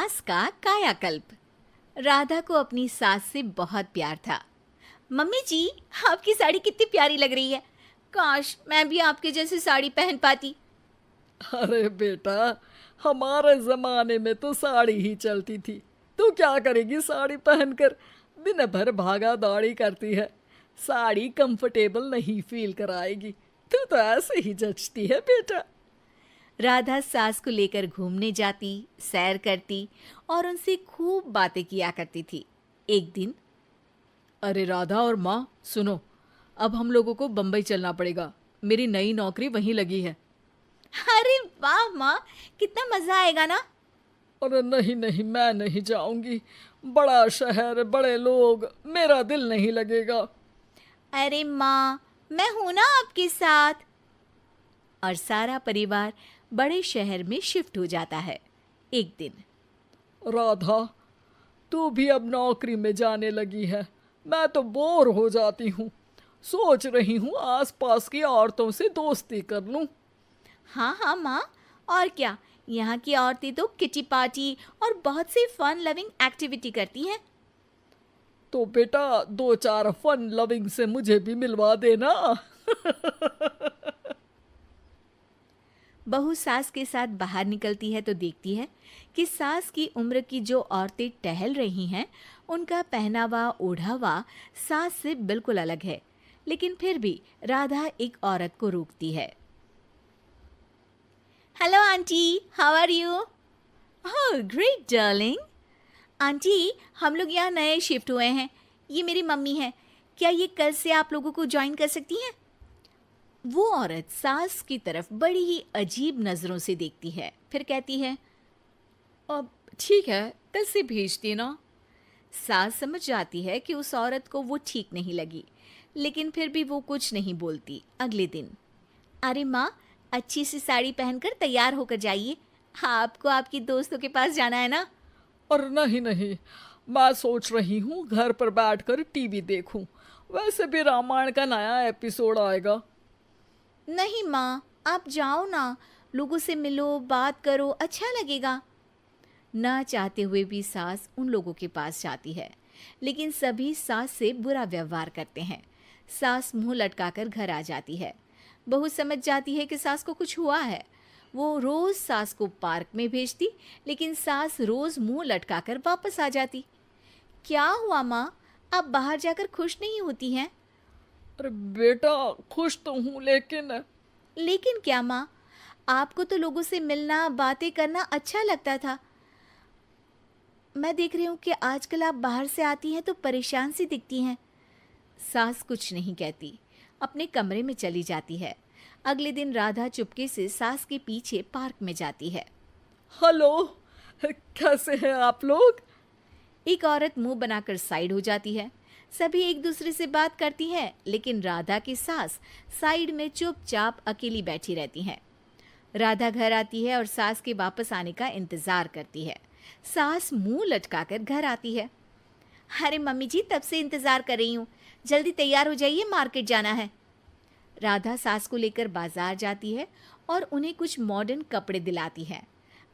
सास का कायाकल्प। राधा को अपनी सास से बहुत प्यार था। मम्मी जी, आपकी साड़ी कितनी प्यारी लग रही है। काश मैं भी आपके जैसी साड़ी पहन पाती। अरे बेटा, हमारे जमाने में तो साड़ी ही चलती थी। तू क्या करेगी साड़ी पहनकर? दिन भर भागा दौड़ी करती है। साड़ी कंफर्टेबल नहीं फील कराएगी। तू तो ऐसे ही जचती है बेटा। राधा सास को लेकर घूमने जाती, सैर करती और उनसे खूब बातें किया करती थी। एक दिन, अरे राधा और माँ सुनो, अब हम लोगों को बम्बई चलना पड़ेगा। मेरी नई नौकरी वहीं लगी है। अरे वाह माँ, कितना मजा आएगा ना। अरे नहीं नहीं, मैं नहीं जाऊंगी। बड़ा शहर, बड़े लोग, मेरा दिल नहीं लगेगा। अरे माँ, मैं हूं ना आपके साथ। और सारा परिवार बड़े शहर में शिफ्ट हो जाता है। एक दिन, राधा, तू भी अब नौकरी में जाने लगी है। मैं तो बोर हो जाती हूँ। सोच रही हूँ आसपास की औरतों से दोस्ती कर लूँ। हाँ हाँ माँ, और क्या, यहाँ की औरतें तो किटी पार्टी और बहुत सी फन लविंग एक्टिविटी करती हैं। तो बेटा, दो चार फन लविंग से मुझे भी मिलवा देना। बहू सास के साथ बाहर निकलती है तो देखती है कि सास की उम्र की जो औरतें टहल रही हैं, उनका पहनावा ओढ़ावा सास से बिल्कुल अलग है। लेकिन फिर भी राधा एक औरत को रोकती है। Hello aunty, how are you? Oh great darling. Aunty, हम लोग यहाँ नए शिफ्ट हुए हैं। ये मेरी मम्मी है। क्या ये कल से आप लोगों को ज्वाइन कर सकती हैं? वो औरत सास की तरफ बड़ी ही अजीब नजरों से देखती है, फिर कहती है, अब ठीक है, कल से भेज देना। सास समझ जाती है कि उस औरत को वो ठीक नहीं लगी, लेकिन फिर भी वो कुछ नहीं बोलती। अगले दिन, अरे माँ, अच्छी सी साड़ी पहनकर तैयार होकर जाइए। आपको आपकी दोस्तों के पास जाना है ना। और नहीं नहीं, मैं सोच रही हूँ घर पर बैठकर टीवी देखूं। वैसे भी रामायण का नया एपिसोड आएगा। नहीं माँ, आप जाओ ना, लोगों से मिलो, बात करो, अच्छा लगेगा। ना चाहते हुए भी सास उन लोगों के पास जाती है, लेकिन सभी सास से बुरा व्यवहार करते हैं। सास मुंह लटकाकर घर आ जाती है। बहू समझ जाती है कि सास को कुछ हुआ है। वो रोज सास को पार्क में भेजती, लेकिन सास रोज मुंह लटकाकर वापस आ जाती। क्या हुआ माँ, आप बाहर जाकर खुश नहीं होती हैं? अरे बेटा, खुश तो हूँ लेकिन लेकिन क्या माँ, आपको तो लोगों से मिलना, बातें करना अच्छा लगता था। मैं देख रही हूँ कि आजकल आप बाहर से आती हैं तो परेशान सी दिखती हैं। सास कुछ नहीं कहती, अपने कमरे में चली जाती है। अगले दिन राधा चुपके से सास के पीछे पार्क में जाती है। हेलो, कैसे हैं आप लोग? एक औरत मुंह बनाकर साइड हो जाती है। सभी एक दूसरे से बात करती हैं, लेकिन राधा की सास साइड में चुपचाप अकेली बैठी रहती हैं। राधा घर आती है और सास के वापस आने का इंतजार करती है। सास मुंह लटकाकर घर आती है। अरे मम्मी जी, तब से इंतजार कर रही हूँ, जल्दी तैयार हो जाइए, मार्केट जाना है। राधा सास को लेकर बाजार जाती है और उन्हें कुछ मॉडर्न कपड़े दिलाती है।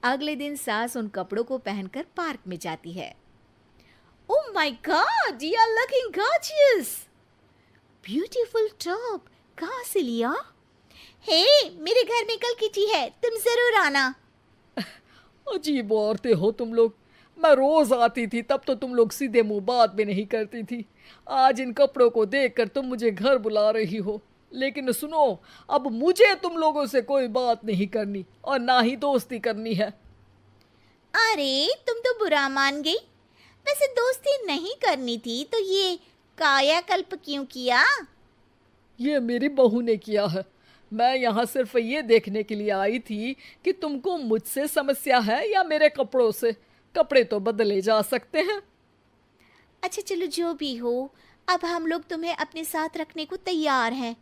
अगले दिन सास उन कपड़ों को पहनकर पार्क में जाती है। Oh my god, you are looking gorgeous. Beautiful top, कहाँ से लिया? हे, मेरे घर में कल किटी है, तुम जरूर आना। अजीब औरतें हो तुम लोग। मैं रोज आती थी तब तो तुम लोग सीधे मुंह बात भी नहीं करती थी। आज इन कपड़ों को देखकर तुम मुझे घर बुला रही हो। लेकिन सुनो, अब मुझे तुम लोगों से कोई बात नहीं करनी और ना ही दोस्ती करनी है। अरे तुम तो बुरा मान गई। वैसे दोस्ती नहीं करनी थी तो ये कायाकल्प क्यों किया? ये मेरी बहू ने किया है। मैं यहाँ सिर्फ ये देखने के लिए आई थी कि तुमको मुझसे समस्या है या मेरे कपड़ों से। कपड़े तो बदले जा सकते हैं। अच्छा चलो, जो भी हो, अब हम लोग तुम्हें अपने साथ रखने को तैयार हैं।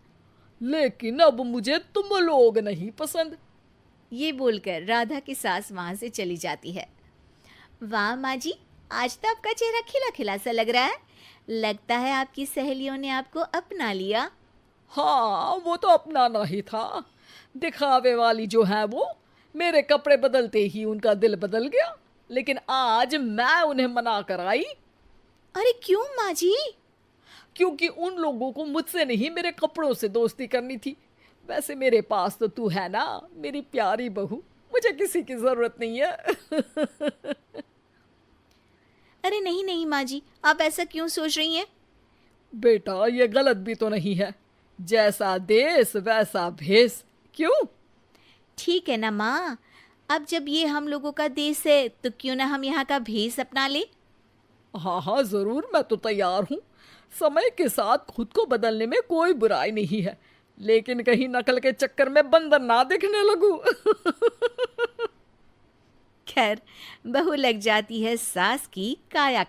लेकिन अब मुझे तुम लोग नहीं पसंद। ये बोलकर राधा की सास वहां से चली जाती है। वाह माँ जी, आज तो आपका चेहरा खिला खिला सा लग रहा है। लगता है आपकी सहेलियों ने आपको अपना लिया। हाँ, वो तो अपनाना ही था। दिखावे वाली जो है वो, मेरे कपड़े बदलते ही उनका दिल बदल गया। लेकिन आज मैं उन्हें मना कर आई, अरे क्यों माँ जी? क्योंकि उन लोगों को मुझसे नहीं मेरे कपड़ों से दोस्ती करनी थी। वैसे मेरे पास तो तू है ना, मेरी प्यारी बहू, मुझे किसी की जरूरत नहीं है। अरे नहीं नहीं माँ जी, आप ऐसा क्यों सोच रही हैं? बेटा ये गलत भी तो नहीं है, जैसा देश वैसा भेष। क्यों? ठीक है ना माँ, अब जब ये हम लोगों का देश है तो क्यों ना हम यहाँ का भेष अपना ले। हाँ हाँ जरूर, मैं तो तैयार हूँ। समय के साथ खुद को बदलने में कोई बुराई नहीं है, लेकिन कहीं नकल के चक्कर में बंदर ना दिखने लगूं। खैर, बहू लग जाती है सास की काया